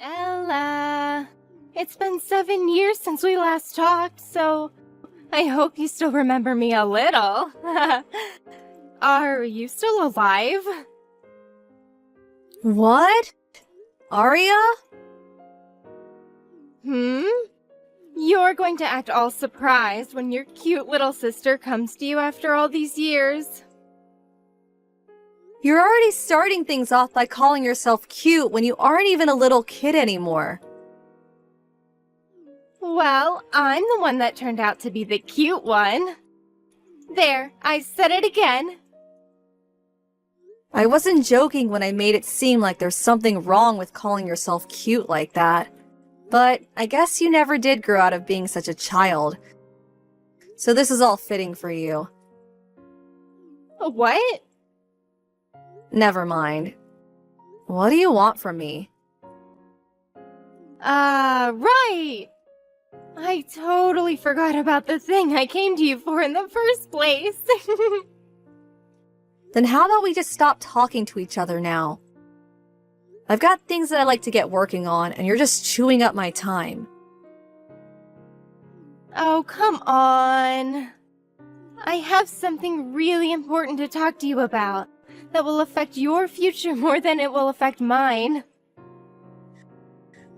Ella, it's been 7 years since we last talked, so I hope you still remember me a little. Are you still alive? What? Arya? You're going to act all surprised when your cute little sister comes to you after all these years. You're already starting things off by calling yourself cute when you aren't even a little kid anymore. Well, I'm the one that turned out to be the cute one. There, I said it again. I wasn't joking when I made it seem like there's something wrong with calling yourself cute like that. But I guess you never did grow out of being such a child. So this is all fitting for you. What? Never mind. What do you want from me? Right! I totally forgot about the thing I came to you for in the first place. Then how about we just stop talking to each other now? I've got things that I like to get working on, and you're just chewing up my time. Oh, come on. I have something really important to talk to you about that will affect your future more than it will affect mine.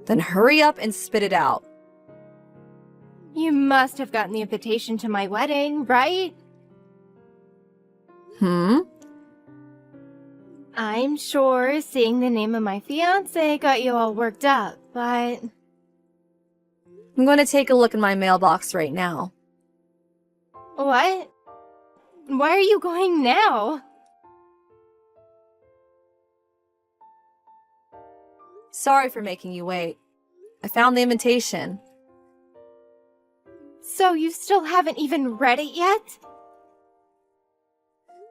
Then hurry up and spit it out. You must have gotten the invitation to my wedding, right? I'm sure seeing the name of my fiancé got you all worked up, but... I'm going to take a look in my mailbox right now. What? Why are you going now? Sorry for making you wait. I found the invitation. So you still haven't even read it yet?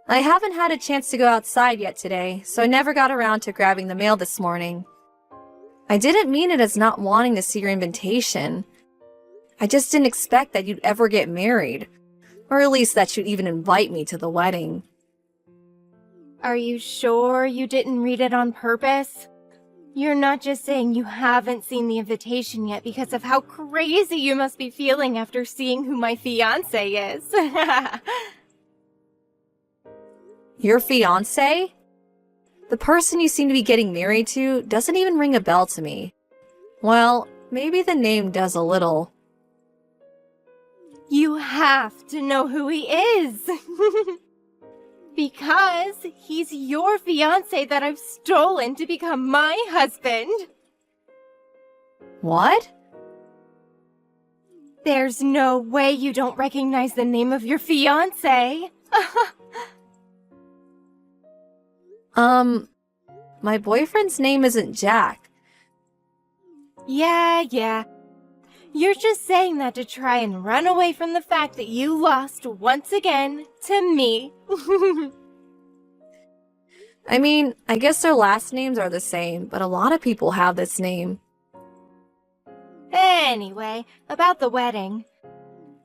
I haven't had a chance to go outside yet today, so I never got around to grabbing the mail this morning. I didn't mean it as not wanting to see your invitation. I just didn't expect that you'd ever get married, or at least that you'd even invite me to the wedding. Are you sure you didn't read it on purpose? You're not just saying you haven't seen the invitation yet because of how crazy you must be feeling after seeing who my fiancé is. Your fiancé? The person you seem to be getting married to doesn't even ring a bell to me. Well, maybe the name does a little. You have to know who he is. Because he's your fiancé that I've stolen to become my husband. What? There's no way you don't recognize the name of your fiancé. My boyfriend's name isn't Jack. Yeah. You're just saying that to try and run away from the fact that you lost once again to me. I mean, I guess their last names are the same, but a lot of people have this name. Anyway, about the wedding.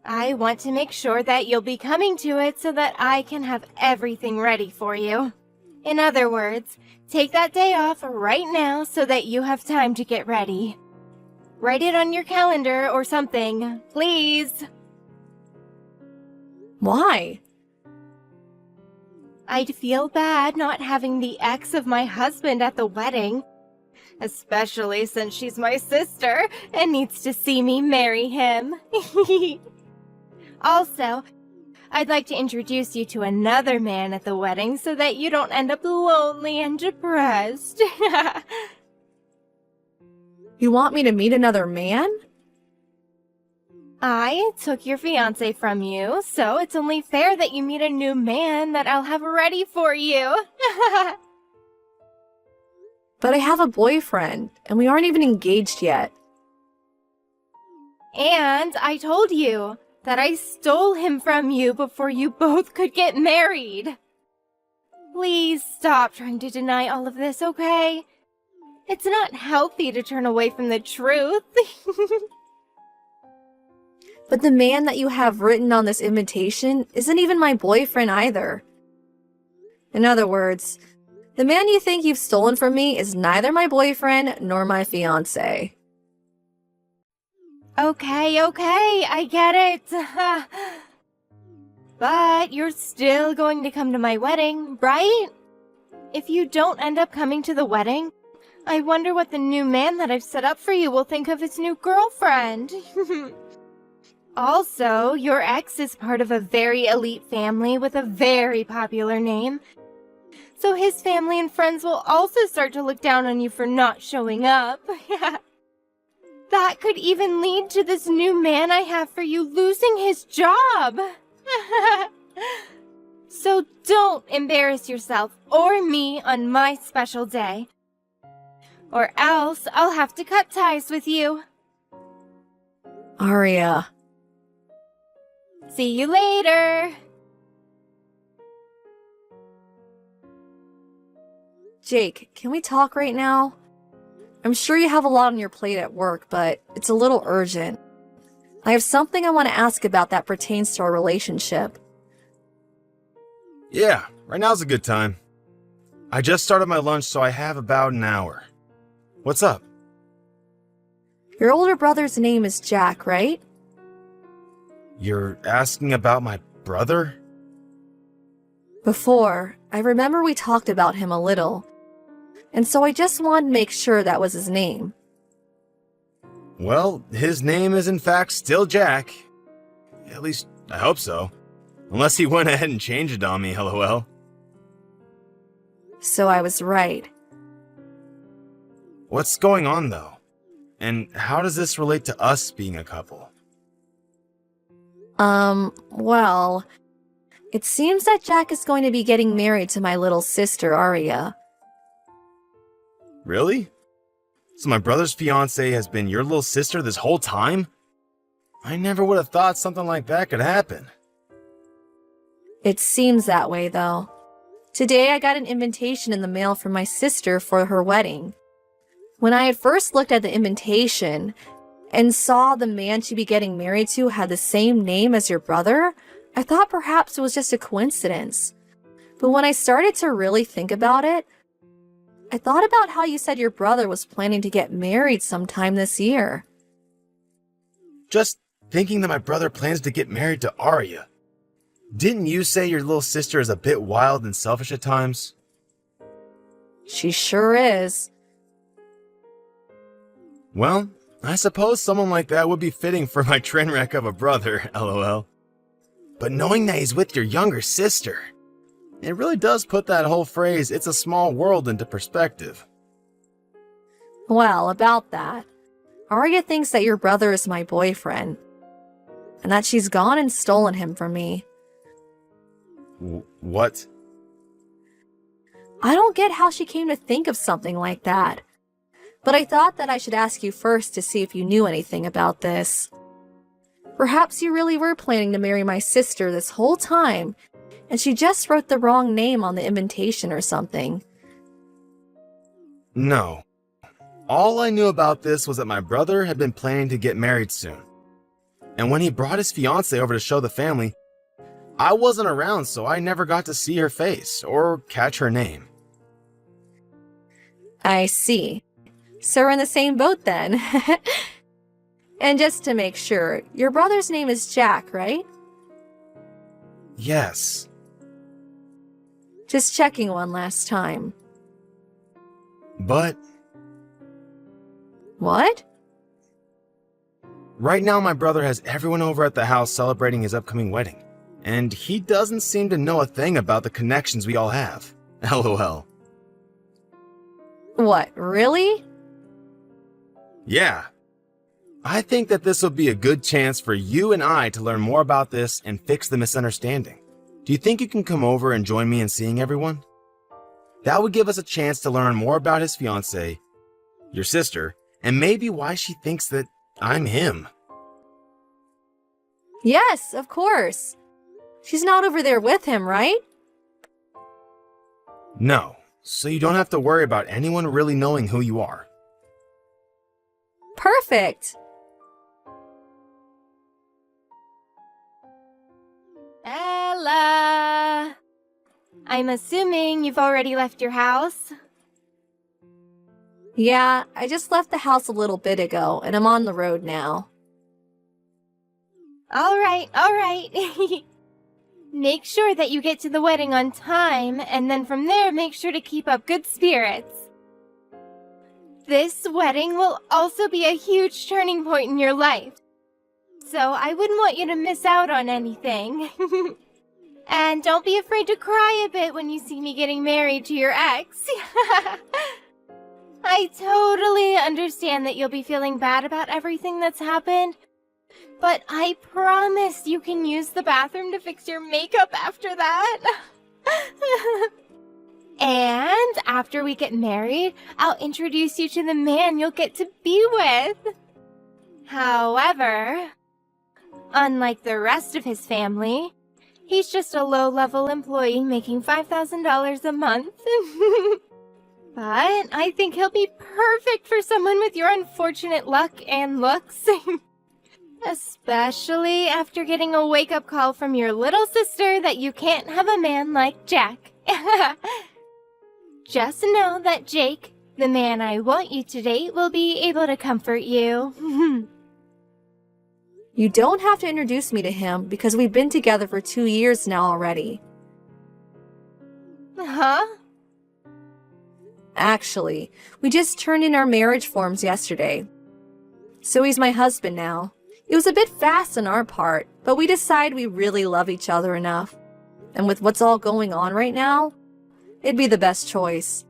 I want to make sure that you'll be coming to it so that I can have everything ready for you. In other words, take that day off right now so that you have time to get ready. Write it on your calendar or something, please. Why? I'd feel bad not having the ex of my husband at the wedding, especially since she's my sister and needs to see me marry him. Also, I'd like to introduce you to another man at the wedding so that you don't end up lonely and depressed. You want me to meet another man? I took your fiancé from you, so it's only fair that you meet a new man that I'll have ready for you. But I have a boyfriend, and we aren't even engaged yet. And I told you that I stole him from you before you both could get married. Please stop trying to deny all of this, okay? It's not healthy to turn away from the truth. But the man that you have written on this invitation isn't even my boyfriend either. In other words, The man you think you've stolen from me is neither my boyfriend nor my fiancé. Okay, I get it. But you're still going to come to my wedding, right? If you don't end up coming to the wedding, I wonder what the new man that I've set up for you will think of his new girlfriend. Also, your ex is part of a very elite family with a very popular name. So his family and friends will also start to look down on you for not showing up. That could even lead to this new man I have for you losing his job. So don't embarrass yourself or me on my special day. Or else I'll have to cut ties with you. Aria. See you later. Jake, can we talk right now? I'm sure you have a lot on your plate at work, but it's a little urgent. I have something I want to ask about that pertains to our relationship. Yeah, right now's a good time. I just started my lunch, so I have about an hour. What's up? Your older brother's name is Jack, right? You're asking about my brother? Before, I remember we talked about him a little, and so I just wanted to make sure that was his name. Well, his name is in fact still Jack. At least, I hope so. Unless he went ahead and changed it on me, lol. So I was right. What's going on, though? And how does this relate to us being a couple? Well, it seems that Jack is going to be getting married to my little sister, Aria. Really? So my brother's fiancée has been your little sister this whole time? I never would have thought something like that could happen. It seems that way, though. Today I got an invitation in the mail from my sister for her wedding. When I had first looked at the invitation and saw the man she'd be getting married to had the same name as your brother, I thought perhaps it was just a coincidence. But when I started to really think about it, I thought about how you said your brother was planning to get married sometime this year. Just thinking that my brother plans to get married to Aria. Didn't you say your little sister is a bit wild and selfish at times? She sure is. Well, I suppose someone like that would be fitting for my train wreck of a brother, lol. But knowing that he's with your younger sister, it really does put that whole phrase, "it's a small world," into perspective. Well, about that, Aria thinks that your brother is my boyfriend, and that she's gone and stolen him from me. What? I don't get how she came to think of something like that, but I thought that I should ask you first to see if you knew anything about this. Perhaps you really were planning to marry my sister this whole time, and she just wrote the wrong name on the invitation or something. No. All I knew about this was that my brother had been planning to get married soon. And when he brought his fiancée over to show the family, I wasn't around, so I never got to see her face or catch her name. I see. So we're in the same boat then. And just to make sure, your brother's name is Jack, right? Yes. Just checking one last time. But What? right now my brother has everyone over at the house celebrating his upcoming wedding. And he doesn't seem to know a thing about the connections we all have. LOL. What, really? Yeah. I think that this will be a good chance for you and I to learn more about this and fix the misunderstanding. Do you think you can come over and join me in seeing everyone? That would give us a chance to learn more about his fiancée, your sister, and maybe why she thinks that I'm him. Yes, of course. She's not over there with him, right? No, so you don't have to worry about anyone really knowing who you are. Perfect. Ella! I'm assuming you've already left your house? Yeah, I just left the house a little bit ago, and I'm on the road now. All right. Make sure that you get to the wedding on time, and then from there, make sure to keep up good spirits. This wedding will also be a huge turning point in your life, so I wouldn't want you to miss out on anything. And don't be afraid to cry a bit when you see me getting married to your ex. I totally understand that you'll be feeling bad about everything that's happened, but I promise you can use the bathroom to fix your makeup after that. And after we get married, I'll introduce you to the man you'll get to be with. However, unlike the rest of his family, he's just a low-level employee making $5,000 a month. But I think he'll be perfect for someone with your unfortunate luck and looks. Especially after getting a wake-up call from your little sister that you can't have a man like Jack. Just know that Jake, the man I want you to date, will be able to comfort you. You don't have to introduce me to him because we've been together for 2 years now already. Huh? Actually, we just turned in our marriage forms yesterday. So he's my husband now. It was a bit fast on our part, but we decided we really love each other enough. And with what's all going on right now, it'd be the best choice.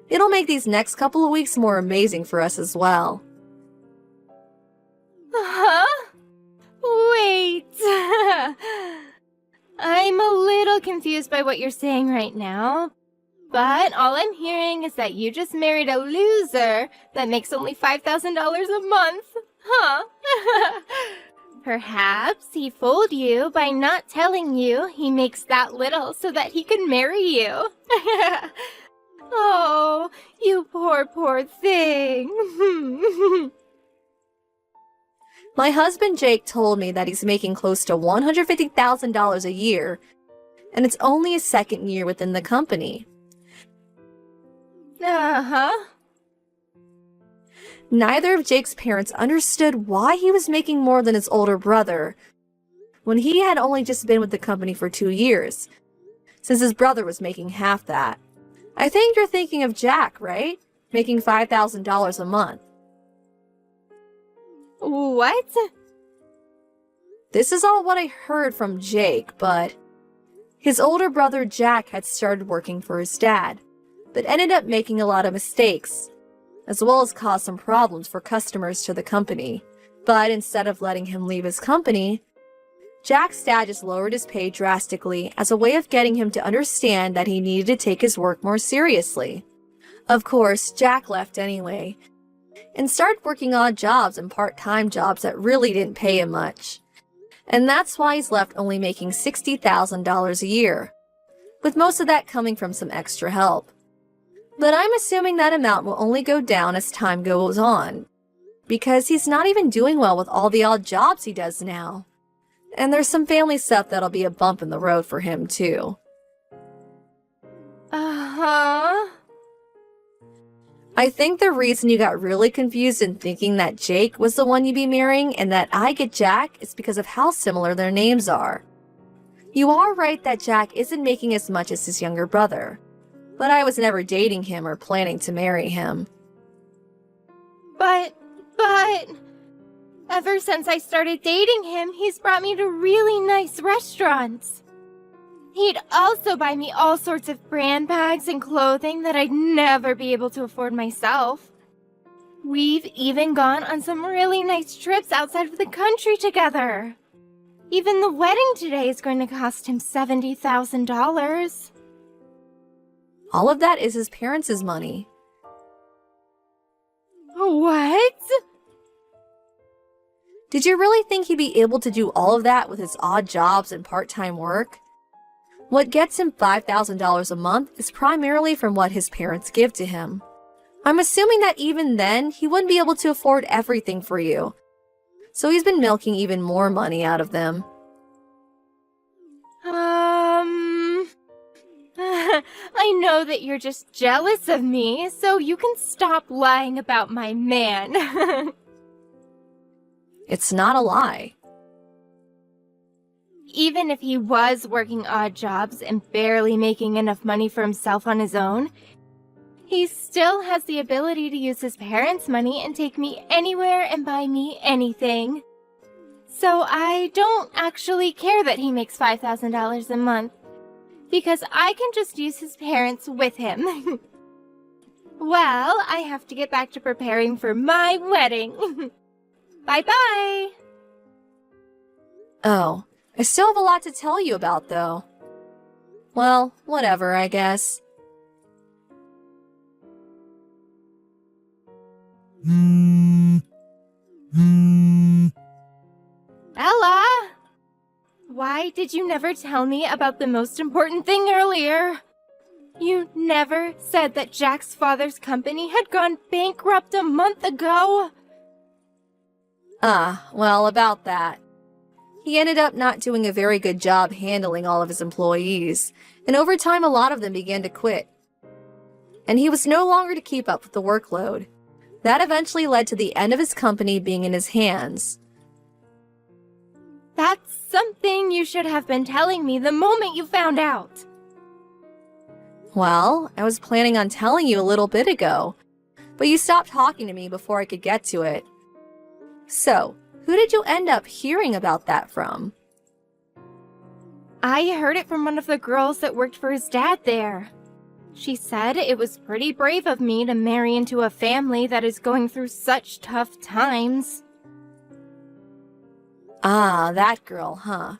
It'll make these next couple of weeks more amazing for us as well. Huh? Wait. I'm a little confused by what you're saying right now. But all I'm hearing is that you just married a loser that makes only $5,000 a month. Huh? Perhaps he fooled you by not telling you he makes that little so that he could marry you. Oh, you poor thing. My husband Jake told me that he's making close to $150,000 a year, and it's only his second year within the company. Uh-huh. Neither of Jake's parents understood why he was making more than his older brother when he had only just been with the company for 2 years, since his brother was making half that. I think you're thinking of Jack, right? Making $5,000 a month. What? This is all what I heard from Jake, but his older brother Jack had started working for his dad, but ended up making a lot of mistakes, as well as caused some problems for customers to the company. But instead of letting him leave his company, Jack's dad just lowered his pay drastically as a way of getting him to understand that he needed to take his work more seriously. Of course, Jack left anyway, and started working odd jobs and part-time jobs that really didn't pay him much. And that's why he's left only making $60,000 a year, with most of that coming from some extra help. But I'm assuming that amount will only go down as time goes on, because he's not even doing well with all the odd jobs he does now. And there's some family stuff that'll be a bump in the road for him too. Uh-huh. I think the reason you got really confused in thinking that Jake was the one you'd be marrying and that I get Jack is because of how similar their names are. You are right that Jack isn't making as much as his younger brother, but I was never dating him or planning to marry him. But, ever since I started dating him, he's brought me to really nice restaurants. He'd also buy me all sorts of brand bags and clothing that I'd never be able to afford myself. We've even gone on some really nice trips outside of the country together. Even the wedding today is going to cost him $70,000. All of that is his parents' money. What? Did you really think he'd be able to do all of that with his odd jobs and part-time work? What gets him $5,000 a month is primarily from what his parents give to him. I'm assuming that even then, he wouldn't be able to afford everything for you. So he's been milking even more money out of them. I know that you're just jealous of me, so you can stop lying about my man. It's not a lie. Even if he was working odd jobs and barely making enough money for himself on his own, he still has the ability to use his parents' money and take me anywhere and buy me anything. So I don't actually care that he makes $5,000 a month, because I can just use his parents with him. Well, I have to get back to preparing for my wedding. Bye-bye! Oh, I still have a lot to tell you about, though. Well, whatever, I guess. Ella! Why did you never tell me about the most important thing earlier? You never said that Jack's father's company had gone bankrupt a month ago. Well, about that. He ended up not doing a very good job handling all of his employees, and over time a lot of them began to quit. And he was no longer to keep up with the workload. That eventually led to the end of his company being in his hands. That's something you should have been telling me the moment you found out. Well, I was planning on telling you a little bit ago, but you stopped talking to me before I could get to it. So, who did you end up hearing about that from? I heard it from one of the girls that worked for his dad there. She said it was pretty brave of me to marry into a family that is going through such tough times. Ah, that girl, huh?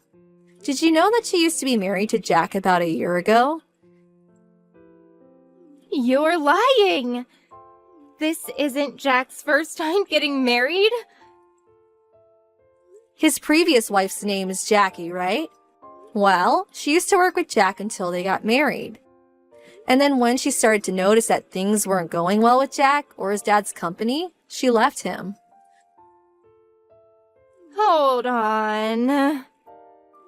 Did you know that she used to be married to Jack about a year ago? You're lying! This isn't Jack's first time getting married? His previous wife's name is Jackie, right? Well, she used to work with Jack until they got married. And then when she started to notice that things weren't going well with Jack or his dad's company, she left him. Hold on.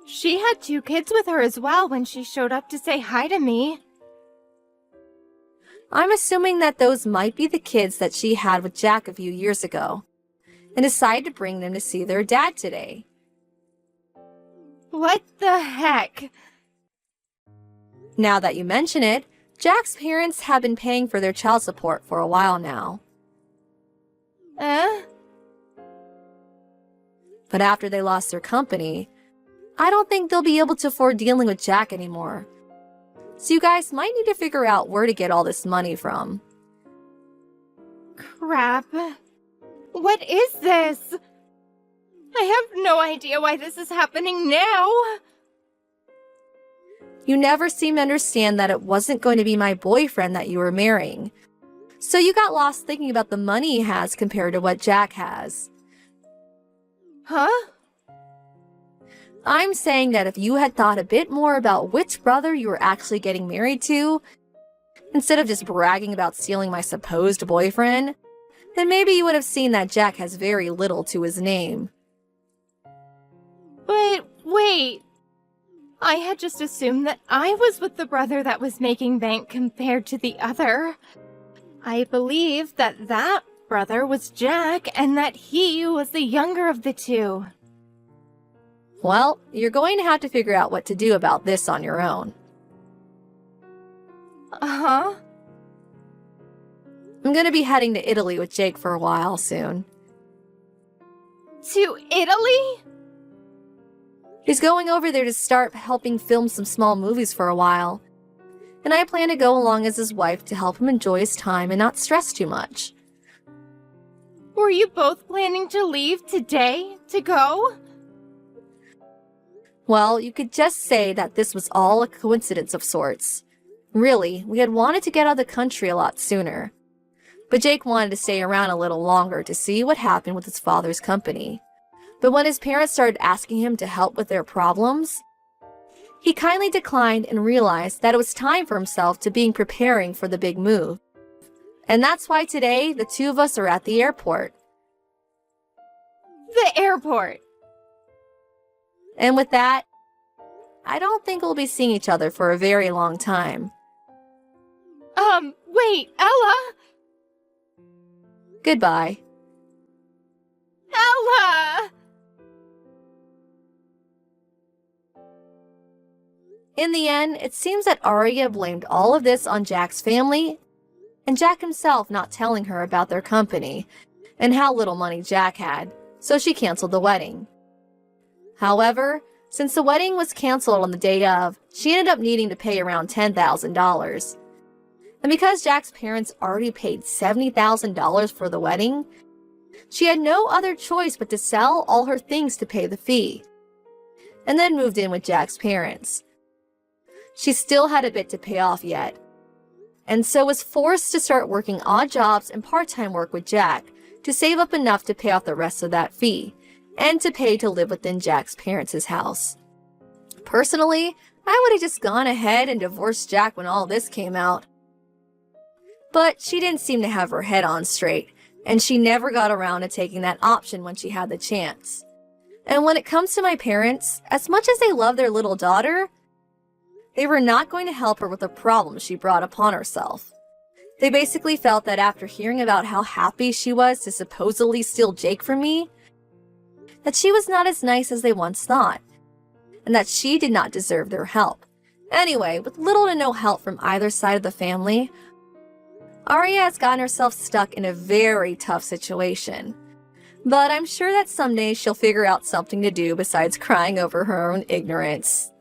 She had 2 kids with her as well when she showed up to say hi to me. I'm assuming that those might be the kids that she had with Jack a few years ago, and decided to bring them to see their dad today. What the heck? Now that you mention it, Jack's parents have been paying for their child support for a while now. But after they lost their company, I don't think they'll be able to afford dealing with Jack anymore. So you guys might need to figure out where to get all this money from. Crap. What is this? I have no idea why this is happening now. You never seemed to understand that it wasn't going to be my boyfriend that you were marrying. So you got lost thinking about the money he has compared to what Jack has. Huh? I'm saying that if you had thought a bit more about which brother you were actually getting married to, instead of just bragging about stealing my supposed boyfriend, then maybe you would have seen that Jack has very little to his name. But wait. I had just assumed that I was with the brother that was making bank compared to the other. I believed that that brother was Jack and that he was the younger of the 2. Well, you're going to have to figure out what to do about this on your own. Uh-huh. I'm going to be heading to Italy with Jake for a while soon. To Italy? He's going over there to start helping film some small movies for a while. And I plan to go along as his wife to help him enjoy his time and not stress too much. Were you both planning to leave today to go? Well, you could just say that this was all a coincidence of sorts. Really, we had wanted to get out of the country a lot sooner. But Jake wanted to stay around a little longer to see what happened with his father's company. But when his parents started asking him to help with their problems, he kindly declined and realized that it was time for himself to be preparing for the big move. And that's why today the 2 of us are at the airport. The airport. And with that, I don't think we'll be seeing each other for a very long time. Wait, Ella! Goodbye. Ella! In the end, it seems that Arya blamed all of this on Jack's family and Jack himself not telling her about their company and how little money Jack had, so she canceled the wedding. However, since the wedding was canceled on the day of, she ended up needing to pay around $10,000. And because Jack's parents already paid $70,000 for the wedding, she had no other choice but to sell all her things to pay the fee, and then moved in with Jack's parents. She still had a bit to pay off yet, and so was forced to start working odd jobs and part-time work with Jack to save up enough to pay off the rest of that fee, and to pay to live within Jack's parents' house. Personally, I would have just gone ahead and divorced Jack when all this came out. But she didn't seem to have her head on straight, and she never got around to taking that option when she had the chance. And when it comes to my parents, as much as they love their little daughter, they were not going to help her with the problem she brought upon herself. They basically felt that after hearing about how happy she was to supposedly steal Jake from me, that she was not as nice as they once thought, and that she did not deserve their help. Anyway, with little to no help from either side of the family, Arya has gotten herself stuck in a very tough situation. But I'm sure that someday she'll figure out something to do besides crying over her own ignorance.